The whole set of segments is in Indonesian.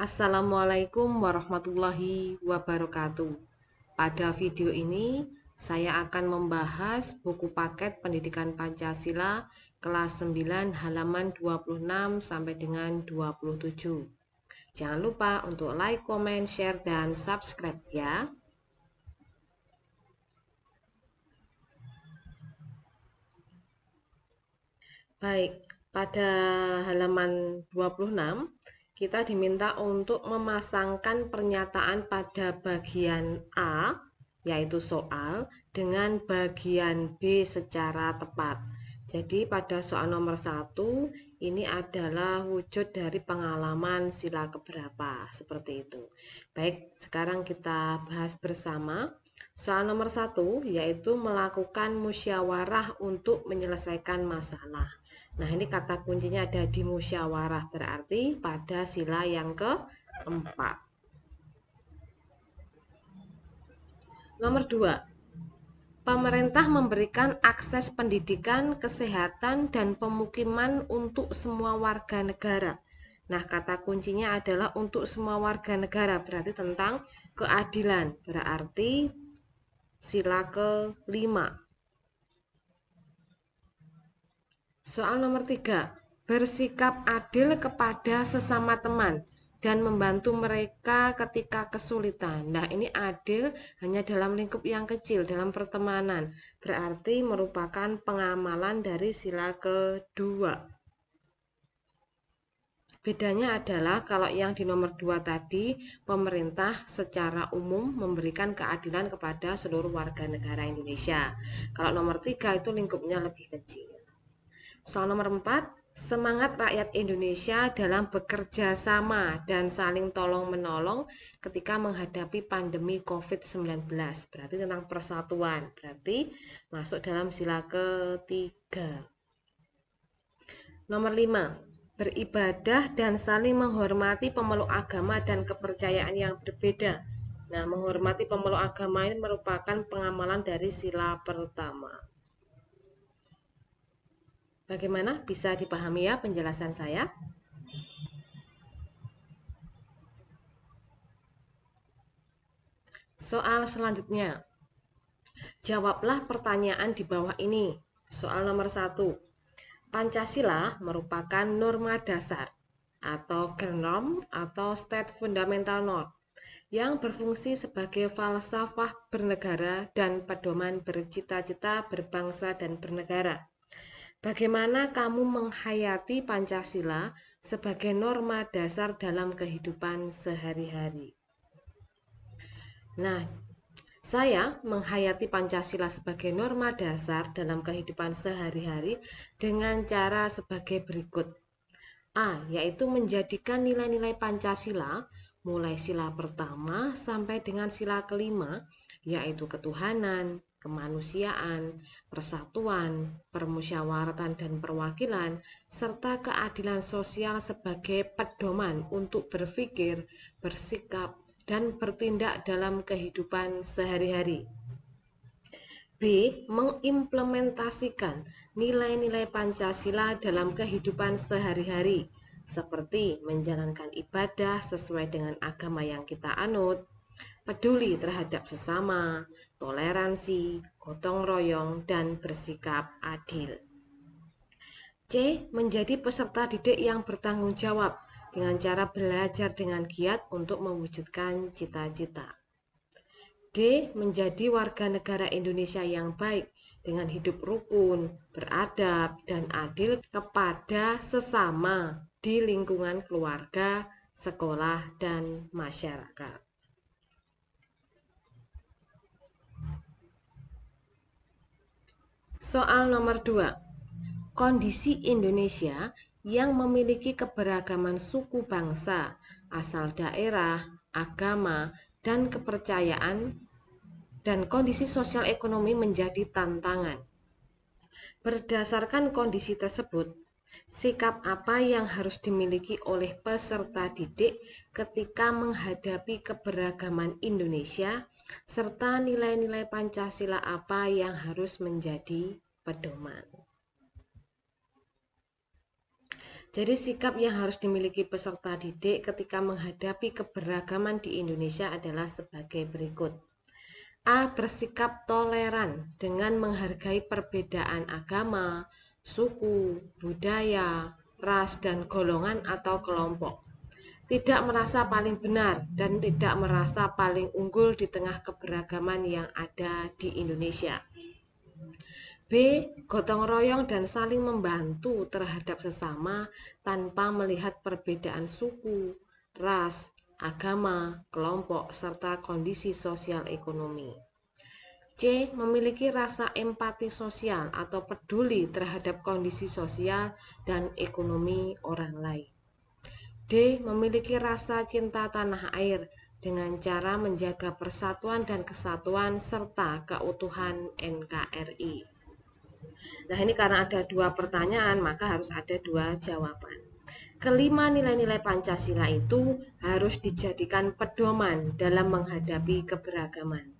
Assalamualaikum warahmatullahi wabarakatuh. Pada video ini, saya akan membahas buku paket pendidikan Pancasila kelas 9 halaman 26 sampai dengan 27. Jangan lupa untuk like, comment, share, dan subscribe ya. Baik, pada halaman 26 kita diminta untuk memasangkan pernyataan pada bagian A, yaitu soal, dengan bagian B secara tepat. Jadi pada soal nomor 1, ini adalah wujud dari pengalaman sila keberapa, seperti itu. Baik, sekarang kita bahas bersama. Soal nomor 1, yaitu melakukan musyawarah untuk menyelesaikan masalah. Nah, ini kata kuncinya ada di musyawarah, berarti pada sila yang keempat. Nomor 2, pemerintah memberikan akses pendidikan, kesehatan, dan pemukiman untuk semua warga negara. Nah, kata kuncinya adalah untuk semua warga negara, berarti tentang keadilan, berarti sila ke-5. Soal nomor 3, bersikap adil kepada sesama teman dan membantu mereka ketika kesulitan. Nah, ini adil hanya dalam lingkup yang kecil, dalam pertemanan. Berarti merupakan pengamalan dari sila kedua. Bedanya adalah kalau yang di nomor 2 tadi, pemerintah secara umum memberikan keadilan kepada seluruh warga negara Indonesia. Kalau nomor 3 itu lingkupnya lebih kecil. Soal nomor 4, semangat rakyat Indonesia dalam bekerja sama dan saling tolong-menolong ketika menghadapi pandemi COVID-19. Berarti tentang persatuan, berarti masuk dalam sila ketiga. Nomor 5, beribadah dan saling menghormati pemeluk agama dan kepercayaan yang berbeda. Nah, menghormati pemeluk agama ini merupakan pengamalan dari sila pertama. Bagaimana? Bisa dipahami ya penjelasan saya? Soal selanjutnya. Jawablah pertanyaan di bawah ini. Soal nomor 1. Pancasila merupakan norma dasar atau genom atau state fundamental norm yang berfungsi sebagai falsafah bernegara dan pedoman bercita-cita berbangsa dan bernegara. Bagaimana kamu menghayati Pancasila sebagai norma dasar dalam kehidupan sehari-hari? Nah, saya menghayati Pancasila sebagai norma dasar dalam kehidupan sehari-hari dengan cara sebagai berikut. A, yaitu menjadikan nilai-nilai Pancasila mulai sila pertama sampai dengan sila kelima, yaitu ketuhanan, kemanusiaan, persatuan, permusyawaratan dan perwakilan, serta keadilan sosial sebagai pedoman untuk berpikir, bersikap, dan bertindak dalam kehidupan sehari-hari. B, mengimplementasikan nilai-nilai Pancasila dalam kehidupan sehari-hari, seperti menjalankan ibadah sesuai dengan agama yang kita anut, peduli terhadap sesama, toleransi, gotong royong, dan bersikap adil. C, menjadi peserta didik yang bertanggung jawab dengan cara belajar dengan giat untuk mewujudkan cita-cita. D, menjadi warga negara Indonesia yang baik dengan hidup rukun, beradab, dan adil kepada sesama di lingkungan keluarga, sekolah, dan masyarakat. Soal nomor 2. Kondisi Indonesia yang memiliki keberagaman suku bangsa, asal daerah, agama, dan kepercayaan dan kondisi sosial ekonomi menjadi tantangan. Berdasarkan kondisi tersebut, sikap apa yang harus dimiliki oleh peserta didik ketika menghadapi keberagaman Indonesia, serta nilai-nilai Pancasila apa yang harus menjadi pedoman. Jadi sikap yang harus dimiliki peserta didik ketika menghadapi keberagaman di Indonesia adalah sebagai berikut. A. Bersikap toleran dengan menghargai perbedaan agama, suku, budaya, ras, dan golongan atau kelompok. Tidak merasa paling benar dan tidak merasa paling unggul di tengah keberagaman yang ada di Indonesia. B. Gotong royong dan saling membantu terhadap sesama tanpa melihat perbedaan suku, ras, agama, kelompok, serta kondisi sosial ekonomi. C. Memiliki rasa empati sosial atau peduli terhadap kondisi sosial dan ekonomi orang lain. D. Memiliki rasa cinta tanah air dengan cara menjaga persatuan dan kesatuan serta keutuhan NKRI. Nah, ini karena ada dua pertanyaan, maka harus ada dua jawaban. Kelima nilai-nilai Pancasila itu harus dijadikan pedoman dalam menghadapi keberagaman.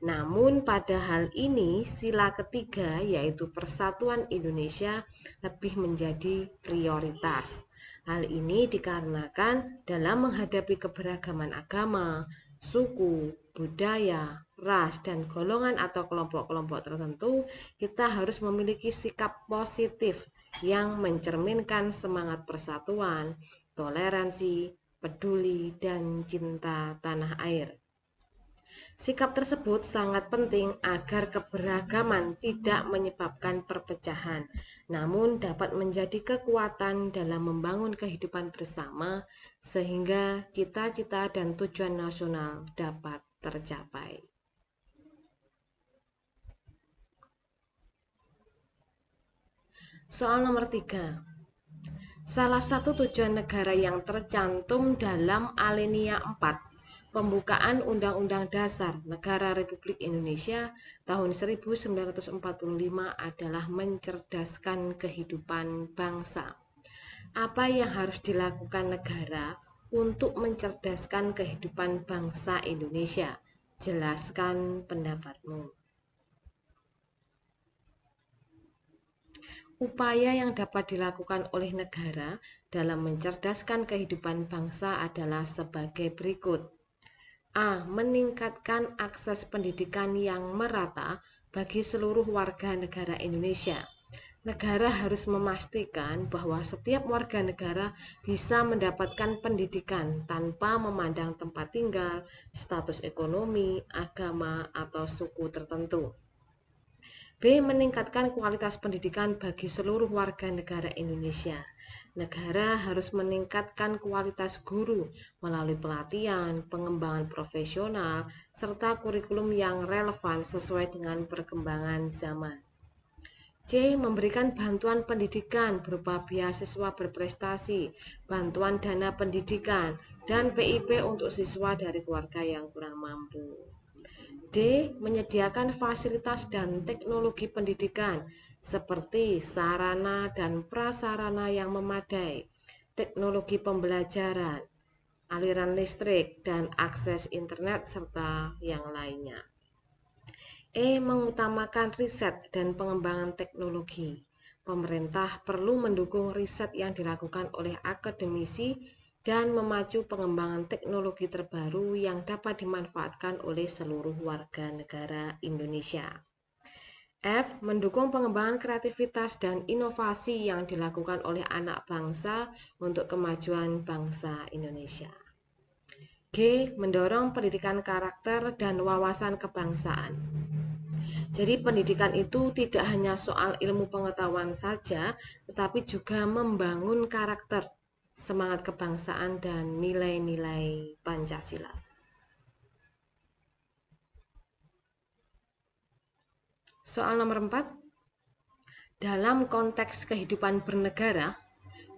Namun pada hal ini sila ketiga yaitu persatuan Indonesia lebih menjadi prioritas. Hal ini dikarenakan dalam menghadapi keberagaman agama, suku, budaya, ras, dan golongan atau kelompok-kelompok tertentu, kita harus memiliki sikap positif yang mencerminkan semangat persatuan, toleransi, peduli, dan cinta tanah air. Sikap tersebut sangat penting agar keberagaman tidak menyebabkan perpecahan, namun dapat menjadi kekuatan dalam membangun kehidupan bersama sehingga cita-cita dan tujuan nasional dapat tercapai. Soal nomor 3. Salah satu tujuan negara yang tercantum dalam alinea 4 Pembukaan Undang-Undang Dasar Negara Republik Indonesia tahun 1945 adalah mencerdaskan kehidupan bangsa. Apa yang harus dilakukan negara untuk mencerdaskan kehidupan bangsa Indonesia? Jelaskan pendapatmu. Upaya yang dapat dilakukan oleh negara dalam mencerdaskan kehidupan bangsa adalah sebagai berikut. A. Meningkatkan akses pendidikan yang merata bagi seluruh warga negara Indonesia. Negara harus memastikan bahwa setiap warga negara bisa mendapatkan pendidikan tanpa memandang tempat tinggal, status ekonomi, agama, atau suku tertentu. B. Meningkatkan kualitas pendidikan bagi seluruh warga negara Indonesia. Negara harus meningkatkan kualitas guru melalui pelatihan, pengembangan profesional, serta kurikulum yang relevan sesuai dengan perkembangan zaman. C. Memberikan bantuan pendidikan berupa beasiswa berprestasi, bantuan dana pendidikan, dan PIP untuk siswa dari keluarga yang kurang mampu. D. Menyediakan fasilitas dan teknologi pendidikan seperti sarana dan prasarana yang memadai, teknologi pembelajaran, aliran listrik, dan akses internet, serta yang lainnya. E. Mengutamakan riset dan pengembangan teknologi. Pemerintah perlu mendukung riset yang dilakukan oleh akademisi dan memacu pengembangan teknologi terbaru yang dapat dimanfaatkan oleh seluruh warga negara Indonesia. F. Mendukung pengembangan kreativitas dan inovasi yang dilakukan oleh anak bangsa untuk kemajuan bangsa Indonesia. G. Mendorong pendidikan karakter dan wawasan kebangsaan. Jadi pendidikan itu tidak hanya soal ilmu pengetahuan saja, tetapi juga membangun karakter, semangat kebangsaan, dan nilai-nilai Pancasila. Soal nomor 4. Dalam konteks kehidupan bernegara,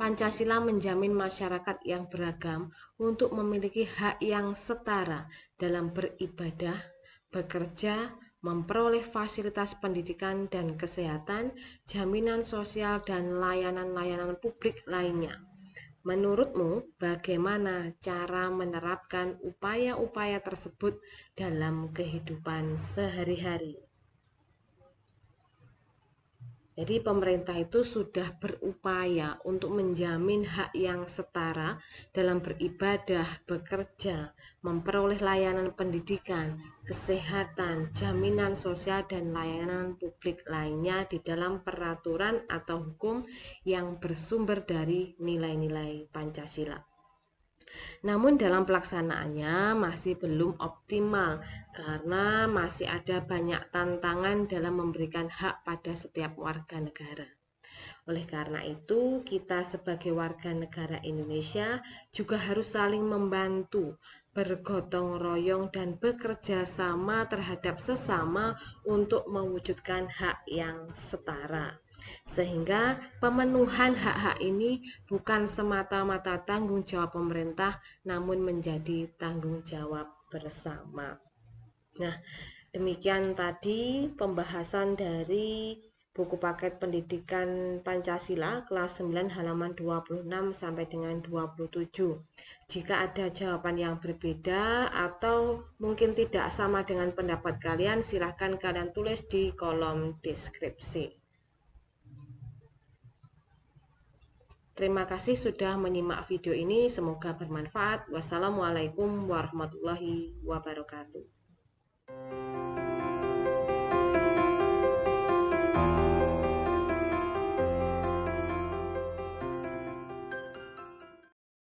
Pancasila menjamin masyarakat yang beragam untuk memiliki hak yang setara dalam beribadah, bekerja, memperoleh fasilitas pendidikan dan kesehatan, jaminan sosial, dan layanan-layanan publik lainnya. Menurutmu, bagaimana cara menerapkan upaya-upaya tersebut dalam kehidupan sehari-hari? Jadi pemerintah itu sudah berupaya untuk menjamin hak yang setara dalam beribadah, bekerja, memperoleh layanan pendidikan, kesehatan, jaminan sosial, dan layanan publik lainnya di dalam peraturan atau hukum yang bersumber dari nilai-nilai Pancasila. Namun dalam pelaksanaannya masih belum optimal karena masih ada banyak tantangan dalam memberikan hak pada setiap warga negara. Oleh karena itu, kita sebagai warga negara Indonesia juga harus saling membantu, bergotong royong dan bekerja sama terhadap sesama untuk mewujudkan hak yang setara. Sehingga pemenuhan hak-hak ini bukan semata-mata tanggung jawab pemerintah, namun menjadi tanggung jawab bersama. Nah, demikian tadi pembahasan dari buku paket pendidikan Pancasila kelas 9 halaman 26 sampai dengan 27. Jika ada jawaban yang berbeda atau mungkin tidak sama dengan pendapat kalian, silahkan kalian tulis di kolom deskripsi. Terima kasih sudah menyimak video ini, semoga bermanfaat. Wassalamualaikum warahmatullahi wabarakatuh.